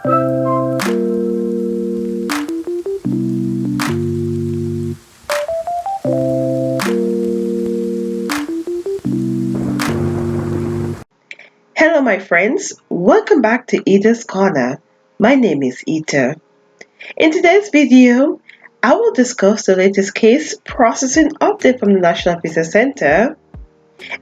Hello, my friends. Welcome back to Eda's Corner. My name is Ita. In today's video, I will discuss the latest case processing update from the National Visa Center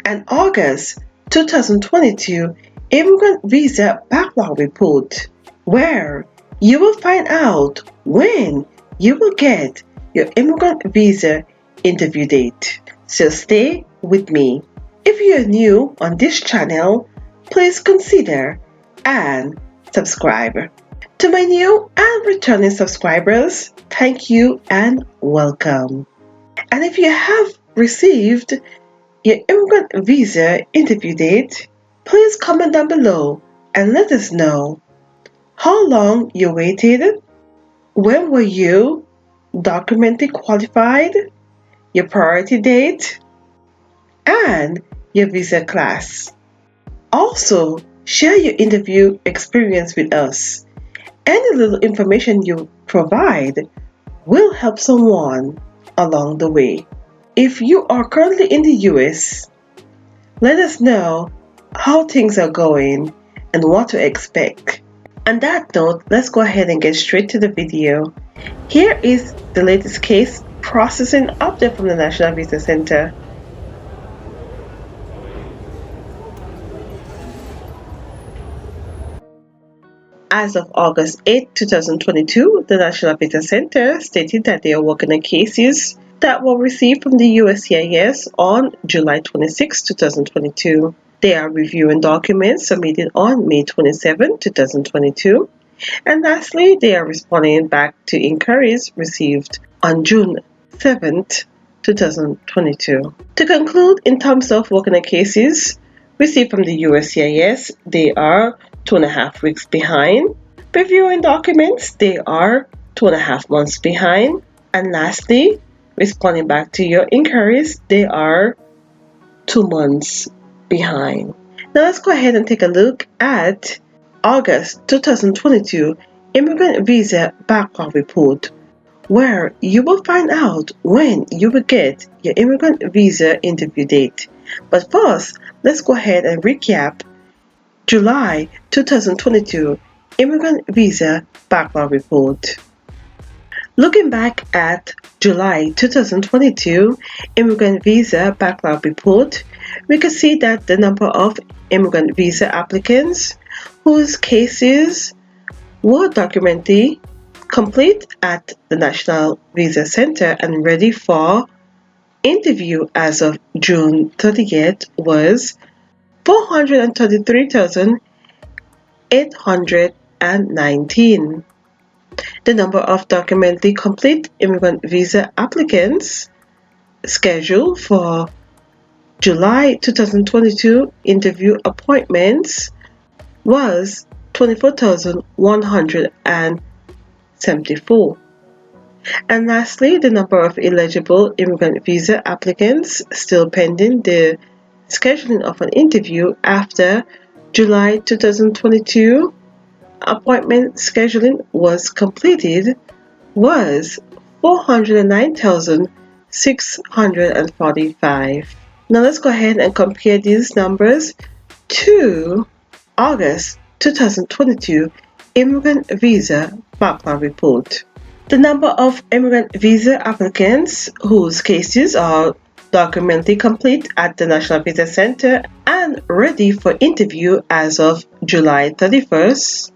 and August 2022 Immigrant Visa Backlog Report, where you will find out when you will get your immigrant visa interview date. So stay with me. If you are new on this channel, please consider and subscribe. To my new and returning subscribers, thank you and welcome. And if you have received your immigrant visa interview date, please comment down below and let us know how long you waited, when were you documentally qualified, your priority date, and your visa class. Also, share your interview experience with us. Any little information you provide will help someone along the way. If you are currently in the US, let us know how things are going and what to expect. On that note, let's go ahead and get straight to the video. Here is the latest case processing update from the National Visa Center. As of August 8, 2022, the National Visa Center stated that they are working on cases that were received from the USCIS on July 26, 2022. They are reviewing documents submitted on May 27, 2022. And lastly, they are responding back to inquiries received on June 7, 2022. To conclude, in terms of working on cases received from the USCIS, they are 2.5 weeks behind. Reviewing documents, they are 2.5 months behind. And lastly, responding back to your inquiries, they are 2 months behind. Now let's go ahead and take a look at August 2022 Immigrant Visa Backlog Report, where you will find out when you will get your immigrant visa interview date. But first, let's go ahead and recap July 2022 Immigrant Visa Backlog Report. Looking back at July 2022 Immigrant Visa Backlog Report, we can see that the number of immigrant visa applicants whose cases were documentally complete at the National Visa Center and ready for interview as of June 30th was 433,819. The number of documentally complete immigrant visa applicants scheduled for July 2022 interview appointments was 24,174. And lastly, the number of eligible immigrant visa applicants still pending the scheduling of an interview after July 2022 appointment scheduling was completed was 409,645. Now let's go ahead and compare these numbers to August 2022 Immigrant Visa Backlog Report. The number of immigrant visa applicants whose cases are documentally complete at the National Visa Center and ready for interview as of July 31st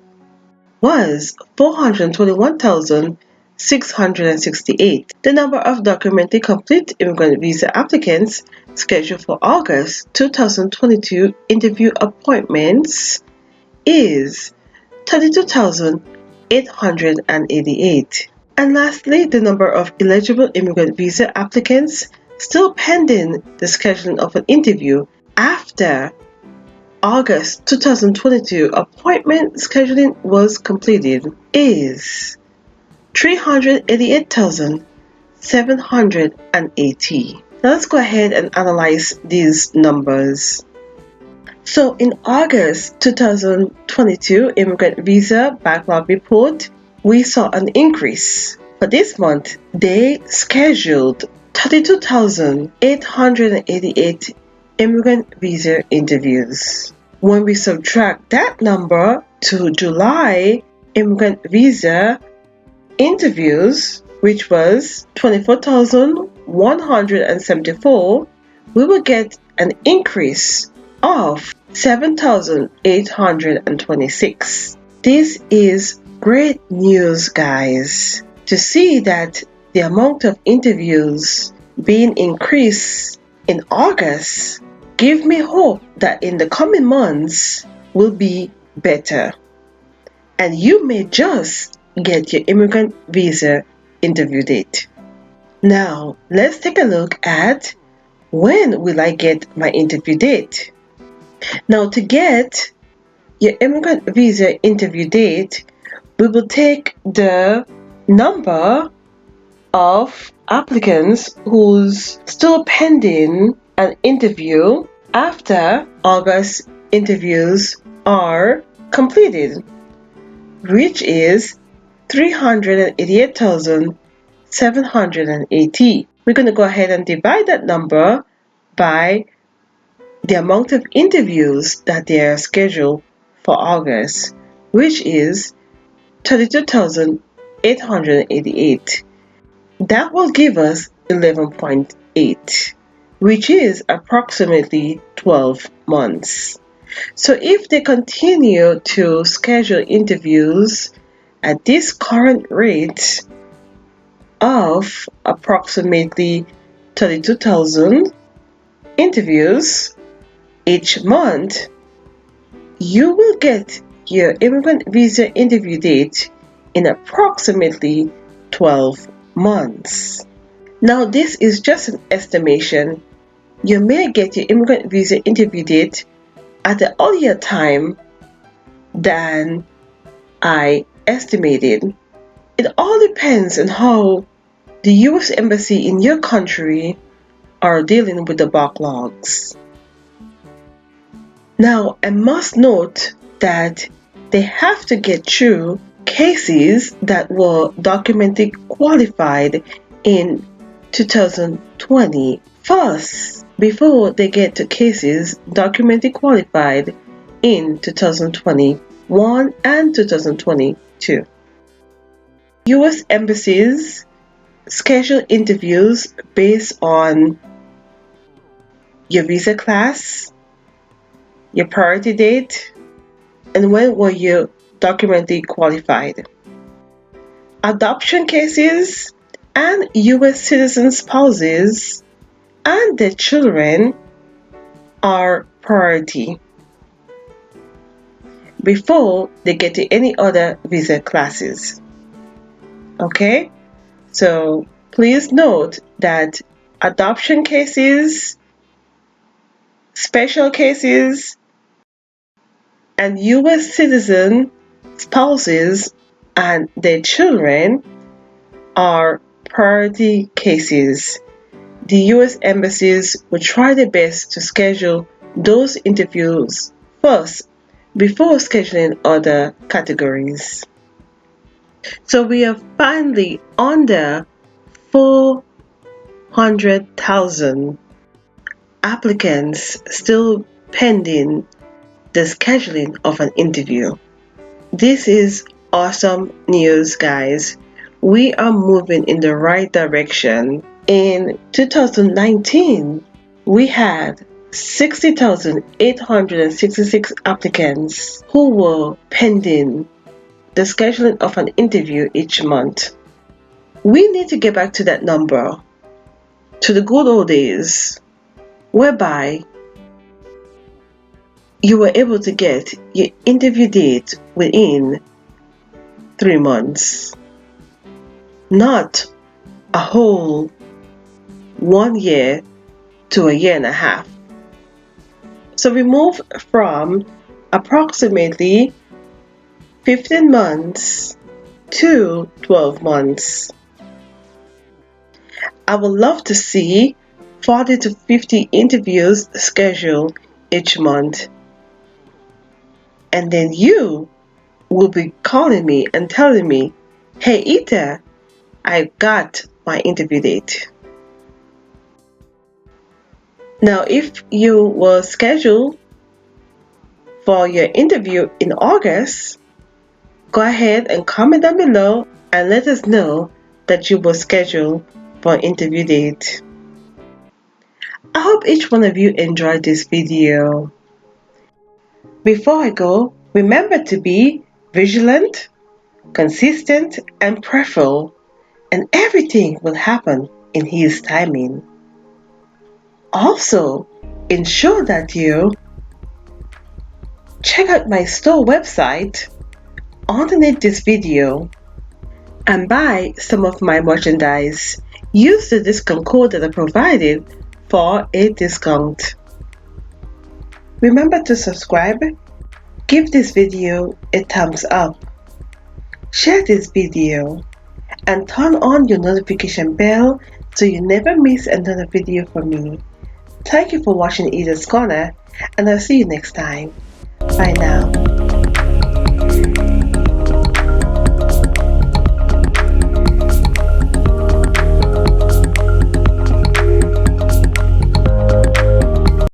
was 421,668. The number of documentally complete immigrant visa applicants scheduled for August 2022 interview appointments is 32,888. And lastly, the number of eligible immigrant visa applicants still pending the scheduling of an interview after August 2022 appointment scheduling was completed is 388,780. Now let's go ahead and analyze these numbers. So in August 2022 Immigrant Visa Backlog Report, we saw an increase. For this month, they scheduled 32,888 immigrant visa interviews. When we subtract that number to July immigrant visa interviews, which was 24,174, we will get an increase of 7,826. This is great news, guys. To see that the amount of interviews being increased in August give me hope that in the coming months will be better. And you may just get your immigrant visa interview date. Now, let's take a look at when will I get my interview date. Now, to get your immigrant visa interview date, we will take the number of applicants who's still pending an interview after August interviews are completed, which is 388,780. We're going to go ahead and divide that number by the amount of interviews that they are scheduled for August, which is 32,888. That will give us 11.8, which is approximately 12 months. So if they continue to schedule interviews at this current rate of approximately 32,000 interviews each month, you will get your immigrant visa interview date in approximately 12 months. Now, this is just an estimation. You may get your immigrant visa interview date at an earlier time than I estimated. It all depends on how the US Embassy in your country are dealing with the backlogs. Now, I must note that they have to get through cases that were documented qualified in 2020 first before they get to cases documented qualified in 2021 and 2022. US embassies schedule interviews based on your visa class, your priority date, and when were you documented qualified. Adoption cases and US citizen spouses and their children are priority before they get to any other visa classes. Okay? So please note that adoption cases, special cases, and US citizen spouses and their children are priority cases. The US embassies will try their best to schedule those interviews first before scheduling other categories. So we are finally under 400,000 applicants still pending the scheduling of an interview. This is awesome news, guys. We are moving in the right direction. In 2019, we had 60,866 applicants who were pending the scheduling of an interview each month. We need to get back to that number, to the good old days, whereby you were able to get your interview date within 3 months, not a whole 1 year to a year and a half. So we move from approximately 15 months to 12 months. I would love to see 40 to 50 interviews scheduled each month. And then you will be calling me and telling me, "Hey Ita, I got my interview date." Now, if you were scheduled for your interview in August, go ahead and comment down below and let us know that you were scheduled for an interview date. I hope each one of you enjoyed this video. Before I go, remember to be vigilant, consistent, and prayerful, and everything will happen in His timing. Also, ensure that you check out my store website underneath this video and buy some of my merchandise. Use the discount code that I provided for a discount. Remember to subscribe, give this video a thumbs up, share this video, and turn on your notification bell so you never miss another video from me. Thank you for watching Ida's Corner, and I'll see you next time. Bye now.